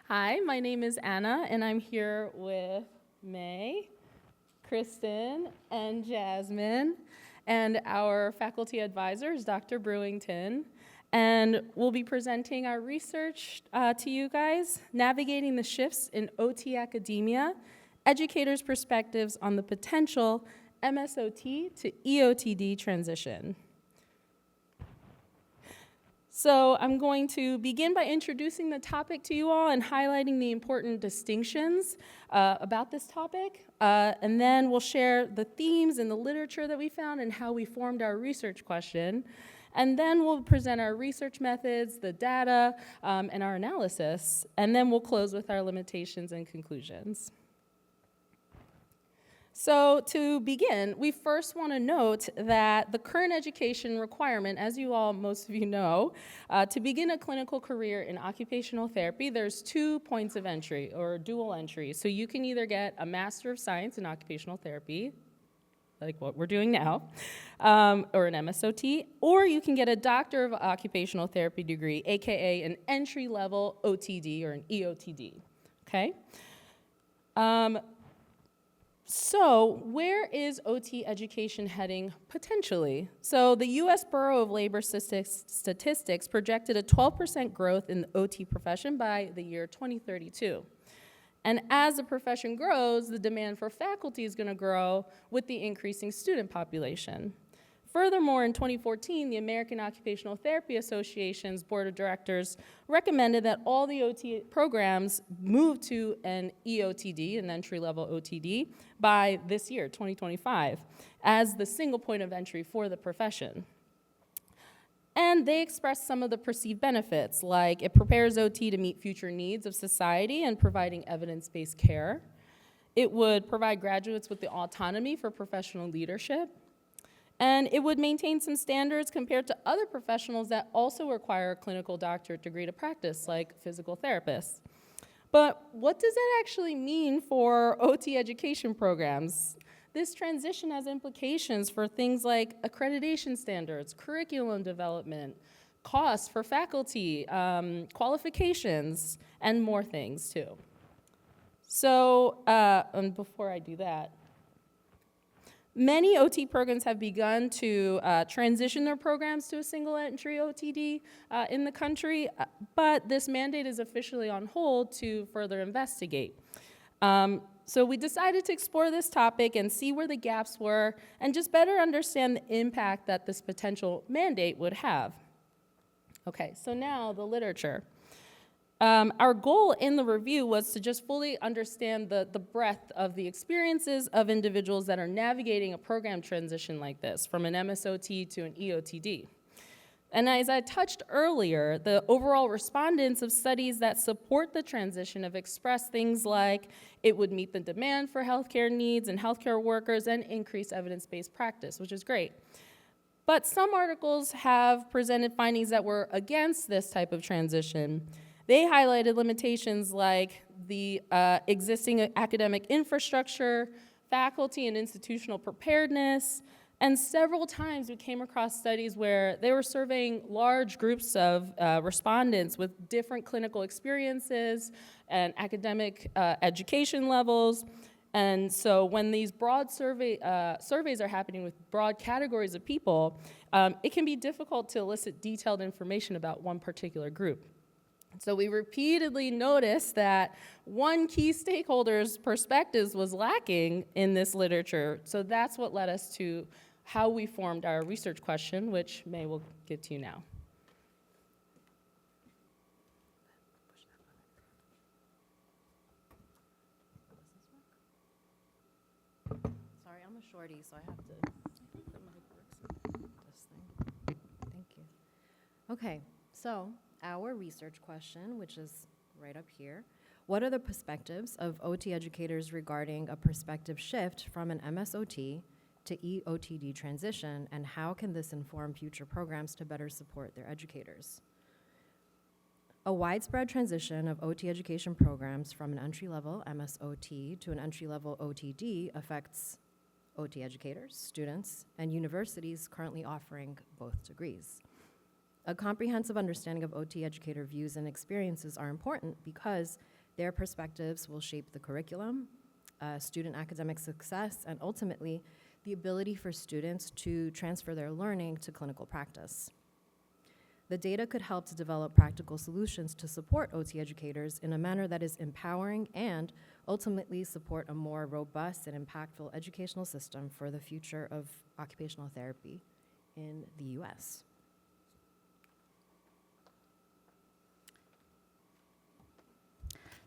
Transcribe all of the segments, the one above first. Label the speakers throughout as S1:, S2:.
S1: Hi, my name is Anna, and I'm here with May, Kristin, and Jasmine, and our faculty advisor is Dr. Brewington. And we'll be presenting our research to you guys, navigating the shifts in OT academia, educators' perspectives on the potential MSOT to eOTD transition. So I'm going to begin by introducing the topic to you all and highlighting the important distinctions about this topic. And then we'll share the themes and the literature that we found and how we formed our research question. And then we'll present our research methods, the data, and our analysis. And then we'll close with our limitations and conclusions. So to begin, we first want to note that the current education requirement, as you all, most of you know, to begin a clinical career in occupational therapy, there's 2 points of entry, or dual entry. So you can either get a Master of Science in Occupational Therapy, like what we're doing now, or an MSOT, or you can get a Doctor of Occupational Therapy degree, AKA an entry-level OTD or an eOTD, okay? So where is OT education heading potentially? So the U.S. Bureau of Labor Statistics projected a 12% growth in the OT profession by the year 2032. And as the profession grows, the demand for faculty is going to grow with the increasing student population. Furthermore, in 2014, the American Occupational Therapy Association's Board of Directors recommended that all the OT programs move to an eOTD, an entry-level OTD, by this year, 2025, as the single point of entry for the profession. And they expressed some of the perceived benefits, like it prepares OT to meet future needs of society and providing evidence-based care. It would provide graduates with the autonomy for professional leadership. And it would maintain some standards compared to other professionals that also require a clinical doctorate degree to practice, like physical therapists. But what does that actually mean for OT education programs? This transition has implications for things like accreditation standards, curriculum development, costs for faculty, qualifications, and more things too. So, and before I do that, many OT programs have begun to transition their programs to a single entry OTD in the country, but this mandate is officially on hold to further investigate. So we decided to explore this topic and see where the gaps were and just better understand the impact that this potential mandate would have. Okay, so now the literature. Our goal in the review was to just fully understand the breadth of the experiences of individuals that are navigating a program transition like this, from an MSOT to an eOTD. And as I touched earlier, the overall respondents of studies that support the transition have expressed things like it would meet the demand for healthcare needs and healthcare workers and increase evidence-based practice, which is great. But some articles have presented findings that were against this type of transition. They highlighted limitations like the existing academic infrastructure, faculty and institutional preparedness, and several times we came across studies where they were surveying large groups of respondents with different clinical experiences and academic education levels. And so when these broad surveys are happening with broad categories of people, it can be difficult to elicit detailed information about one particular group. So we repeatedly noticed that one key stakeholder's perspectives was lacking in this literature. So that's what led us to how we formed our research question, which May will get to you now.
S2: Sorry, I'm a shorty, so I have to put the mic works in this thing. Thank you. Okay, so our research question, which is right up here. What are the perspectives of OT educators regarding a perspective shift from an MSOT to eOTD transition, and how can this inform future programs to better support their educators? A widespread transition of OT education programs from an entry-level MSOT to an entry-level OTD affects OT educators, students, and universities currently offering both degrees. A comprehensive understanding of OT educator views and experiences are important because Their perspectives will shape the curriculum, student academic success, and ultimately the ability for students to transfer their learning to clinical practice. The data could help to develop practical solutions to support OT educators in a manner that is empowering and ultimately support a more robust and impactful educational system for the future of occupational therapy in the US.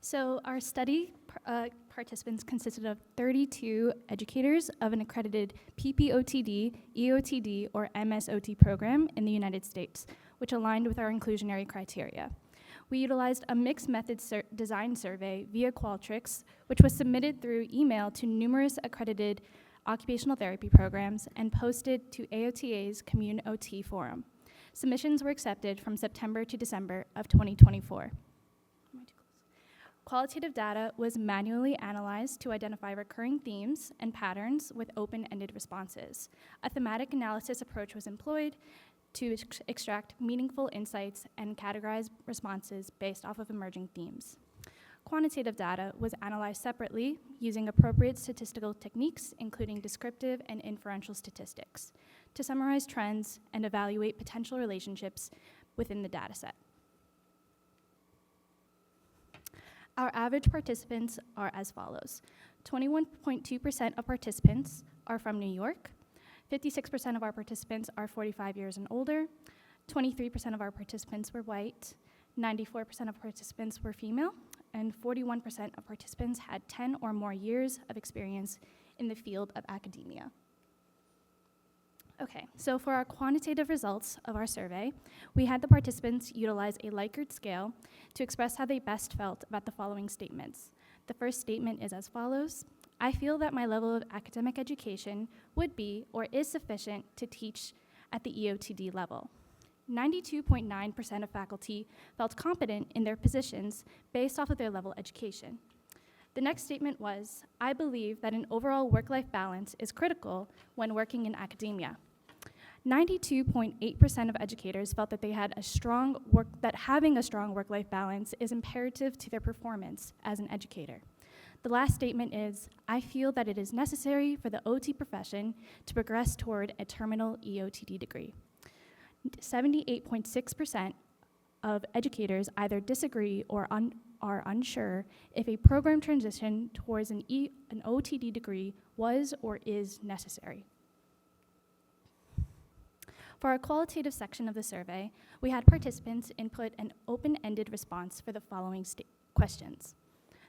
S3: So our study participants consisted of 32 educators of an accredited PPOTD, eOTD, or MSOT program in the United States, which aligned with our inclusionary criteria. We utilized a mixed method design survey via Qualtrics, which was submitted through email to numerous accredited occupational therapy programs and posted to AOTA's Commune OT forum. Submissions were accepted from September to December of 2024. Qualitative data was manually analyzed to identify recurring themes and patterns with open-ended responses. A thematic analysis approach was employed to extract meaningful insights and categorize responses based off of emerging themes. Quantitative data was analyzed separately using appropriate statistical techniques, including descriptive and inferential statistics, to summarize trends and evaluate potential relationships within the dataset. Our average participants are as follows. 21.2% of participants are from New York. 56% of our participants are 45 years and older. 23% of our participants were white. 94% of participants were female. And 41% of participants had 10 or more years of experience in the field of academia. Okay, so for our quantitative results of our survey, we had the participants utilize a Likert scale to express how they best felt about the following statements. The first statement is as follows: I feel that my level of academic education would be or is sufficient to teach at the eOTD level. 92.9% of faculty felt competent in their positions based off of their level of education. The next statement was, I believe that an overall work-life balance is critical when working in academia. 92.8% of educators felt that having a strong work-life balance is imperative to their performance as an educator. The last statement is, I feel that it is necessary for the OT profession to progress toward a terminal eOTD degree. 78.6% of educators either disagree or are unsure if a program transition towards an OTD degree was or is necessary. For our qualitative section of the survey, we had participants input an open-ended response for the following questions.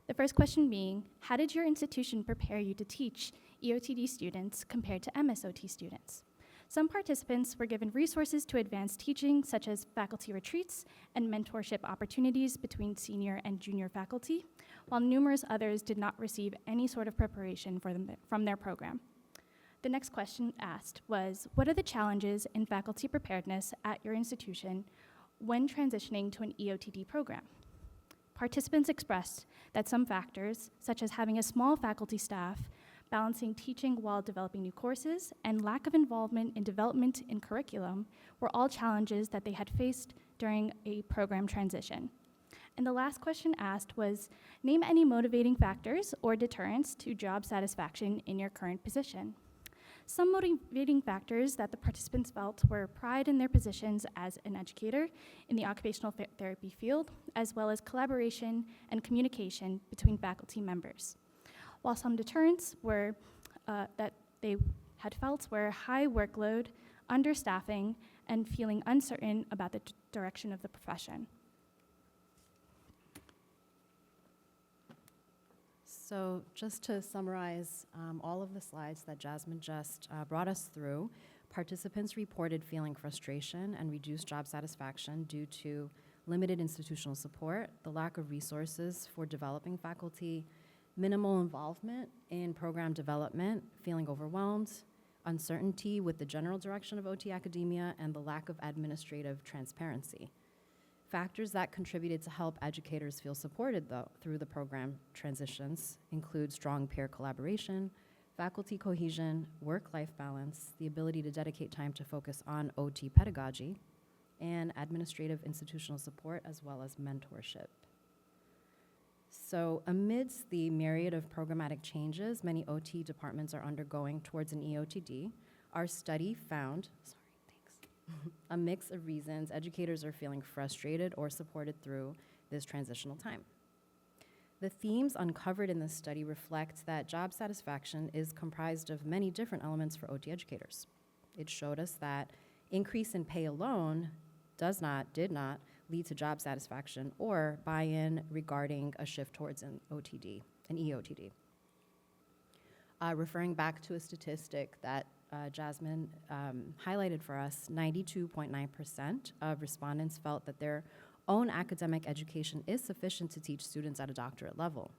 S3: The first question being, how did your institution prepare you to teach eOTD students compared to MSOT students? Some participants were given resources to advance teaching, such as faculty retreats and mentorship opportunities between senior and junior faculty, while numerous others did not receive any sort of preparation from their program. The next question asked was, what are the challenges in faculty preparedness at your institution when transitioning to an eOTD program? Participants expressed that some factors, such as having a small faculty staff, balancing teaching while developing new courses, and lack of involvement in development in curriculum were all challenges that they had faced during a program transition. And the last question asked was, name any motivating factors or deterrents to job satisfaction in your current position. Some motivating factors that the participants felt were pride in their positions as an educator in the occupational therapy field, as well as collaboration and communication between faculty members. While some deterrents were that they had felt were high workload, understaffing, and feeling uncertain about the direction of the profession.
S2: So just to summarize all of the slides that Jasmine just brought us through, participants reported feeling frustration and reduced job satisfaction due to limited institutional support, the lack of resources for developing faculty, minimal involvement in program development, feeling overwhelmed, uncertainty with the general direction of OT academia, and the lack of administrative transparency. Factors that contributed to help educators feel supported, though, through the program transitions include strong peer collaboration, faculty cohesion, work-life balance, the ability to dedicate time to focus on OT pedagogy, and administrative institutional support, as well as mentorship. So amidst the myriad of programmatic changes many OT departments are undergoing towards an eOTD, our study found, a mix of reasons educators are feeling frustrated or supported through this transitional time. The themes uncovered in this study reflect that job satisfaction is comprised of many different elements for OT educators. It showed us that increase in pay alone did not lead to job satisfaction or buy-in regarding a shift towards an eOTD. Referring back to a statistic that Jasmine highlighted for us, 92.9% of respondents felt that their own academic education is sufficient to teach students at a doctorate level.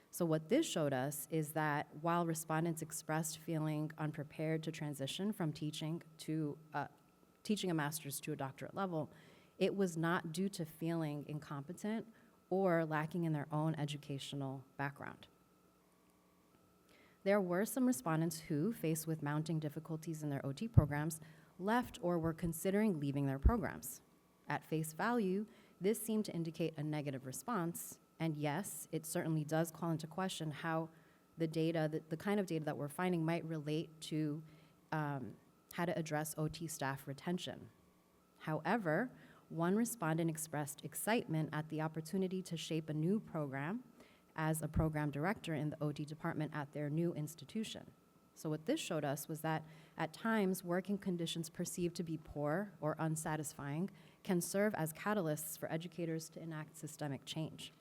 S2: So what this showed us is that while respondents expressed feeling unprepared to transition from teaching a master's to a doctorate level, it was not due to feeling incompetent or lacking in their own educational background. There were some respondents who, faced with mounting difficulties in their OT programs, left or were considering leaving their programs. At face value, this seemed to indicate a negative response, and yes, it certainly does call into question how the kind of data that we're finding might relate to how to address OT staff retention. However, one respondent expressed excitement at the opportunity to shape a new program as a program director in the OT department at their new institution. So what this showed us was that at times, working conditions perceived to be poor or unsatisfying can serve as catalysts for educators to enact systemic change.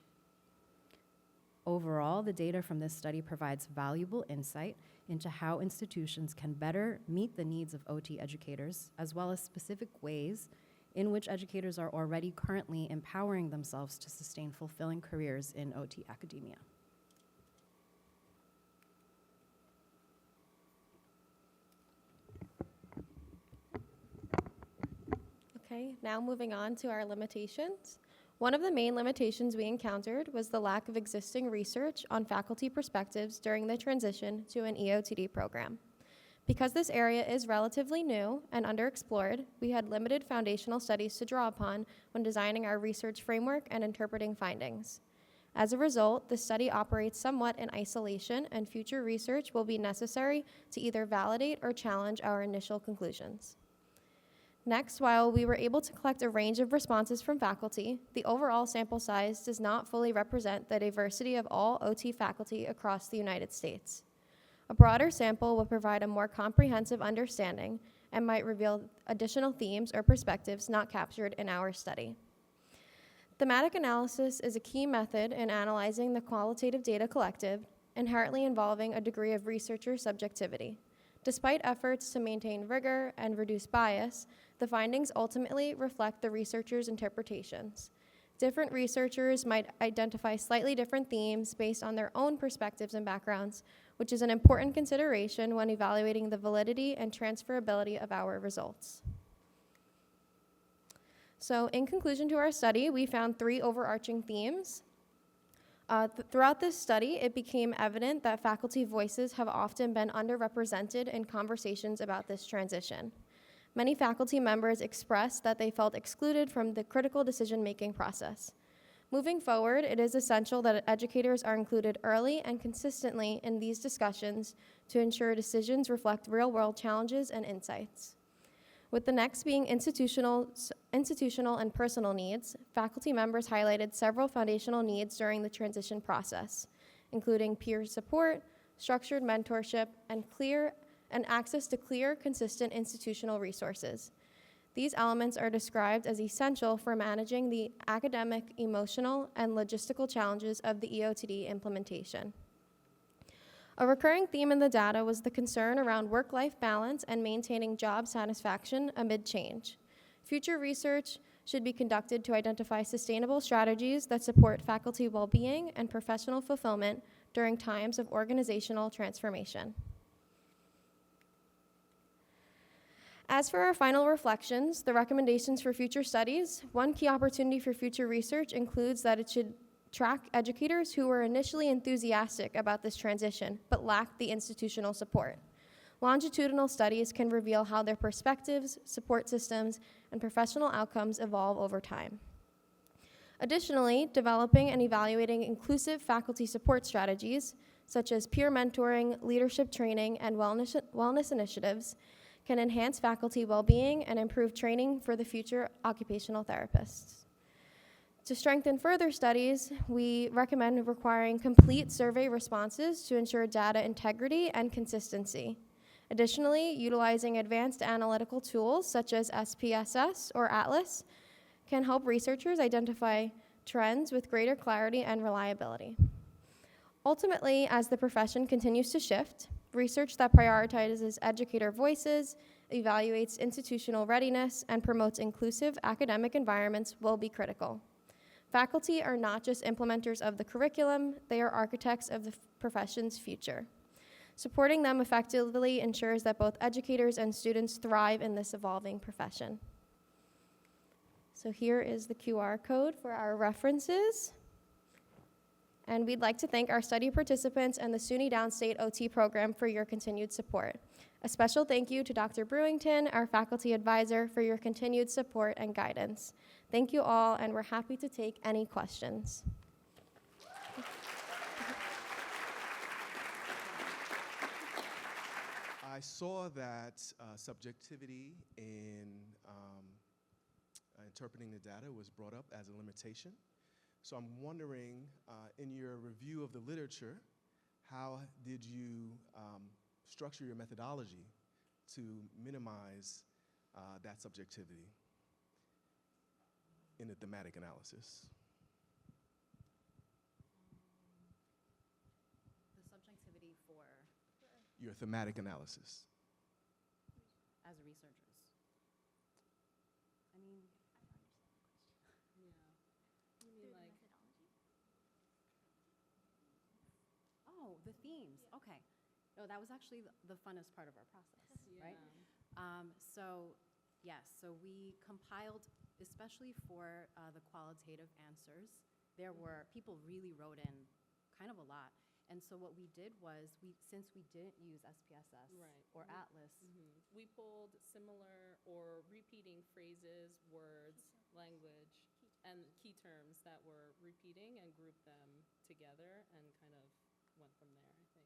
S2: Overall, the data from this study provides valuable insight into how institutions can better meet the needs of OT educators, as well as specific ways in which educators are already currently empowering themselves to sustain fulfilling careers in OT academia.
S4: Okay, now moving on to our limitations. One of the main limitations we encountered was the lack of existing research on faculty perspectives during the transition to an eOTD program. Because this area is relatively new and underexplored, we had limited foundational studies to draw upon when designing our research framework and interpreting findings. As a result, the study operates somewhat in isolation, and future research will be necessary to either validate or challenge our initial conclusions. Next, while we were able to collect a range of responses from faculty, the overall sample size does not fully represent the diversity of all OT faculty across the United States. A broader sample will provide a more comprehensive understanding and might reveal additional themes or perspectives not captured in our study. Thematic analysis is a key method in analyzing the qualitative data collected, inherently involving a degree of researcher subjectivity. Despite efforts to maintain rigor and reduce bias, the findings ultimately reflect the researcher's interpretations. Different researchers might identify slightly different themes based on their own perspectives and backgrounds, which is an important consideration when evaluating the validity and transferability of our results. So, in conclusion to our study, we found 3 overarching themes. Throughout this study, it became evident that faculty voices have often been underrepresented in conversations about this transition. Many faculty members expressed that they felt excluded from the critical decision-making process. Moving forward, it is essential that educators are included early and consistently in these discussions to ensure decisions reflect real-world challenges and insights. With the next being institutional and personal needs, faculty members highlighted several foundational needs during the transition process, including peer support, structured mentorship, and access to clear, consistent institutional resources. These elements are described as essential for managing the academic, emotional, and logistical challenges of the eOTD implementation. A recurring theme in the data was the concern around work-life balance and maintaining job satisfaction amid change. Future research should be conducted to identify sustainable strategies that support faculty well-being and professional fulfillment during times of organizational transformation. As for our final reflections, the recommendations for future studies, one key opportunity for future research includes that it should track educators who were initially enthusiastic about this transition but lacked the institutional support. Longitudinal studies can reveal how their perspectives, support systems, and professional outcomes evolve over time. Additionally, developing and evaluating inclusive faculty support strategies, such as peer mentoring, leadership training, and wellness initiatives, can enhance faculty well-being and improve training for the future occupational therapists. To strengthen further studies, we recommend requiring complete survey responses to ensure data integrity and consistency. Additionally, utilizing advanced analytical tools such as SPSS or Atlas can help researchers identify trends with greater clarity and reliability. Ultimately, as the profession continues to shift, research that prioritizes educator voices, evaluates institutional readiness, and promotes inclusive academic environments will be critical. Faculty are not just implementers of the curriculum, they are architects of the profession's future. Supporting them effectively ensures that both educators and students thrive in this evolving profession. So here is the QR code for our references. And we'd like to thank our study participants and the SUNY Downstate OT program for your continued support. A special thank you to Dr. Brewington, our faculty advisor, for your continued support and guidance. Thank you all, and we're happy to take any questions.
S5: I saw that subjectivity in interpreting the data was brought up as a limitation. So I'm wondering, in your review of the literature, how did you structure your methodology to minimize that subjectivity in the thematic analysis?
S2: The subjectivity for,
S5: Your thematic analysis.
S2: as researchers. I mean,
S1: Yeah. You mean like,
S2: oh, the themes, okay. No, that was actually the funnest part of our process, right? So, yes, so we compiled, especially for the qualitative answers, there were, people really wrote in kind of a lot. And so what we did was, since we didn't use SPSS
S1: Right.
S2: or Atlas,
S1: we pulled similar or repeating phrases, words, language, and key terms that were repeating and grouped them together and kind of went from there, I think.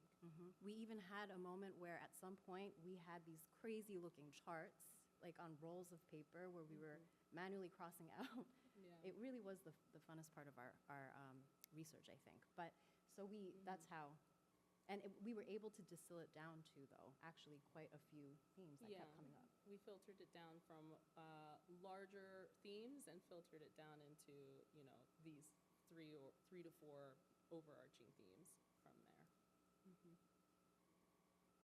S2: we even had a moment where at some point we had these crazy looking charts, like on rolls of paper where we were manually crossing out.
S1: Yeah.
S2: It really was the funnest part of our research, I think. But so that's how, and we were able to distill it down to, though, actually quite a few themes that kept coming up.
S1: We filtered it down from larger themes and filtered it down into, these three to four overarching themes.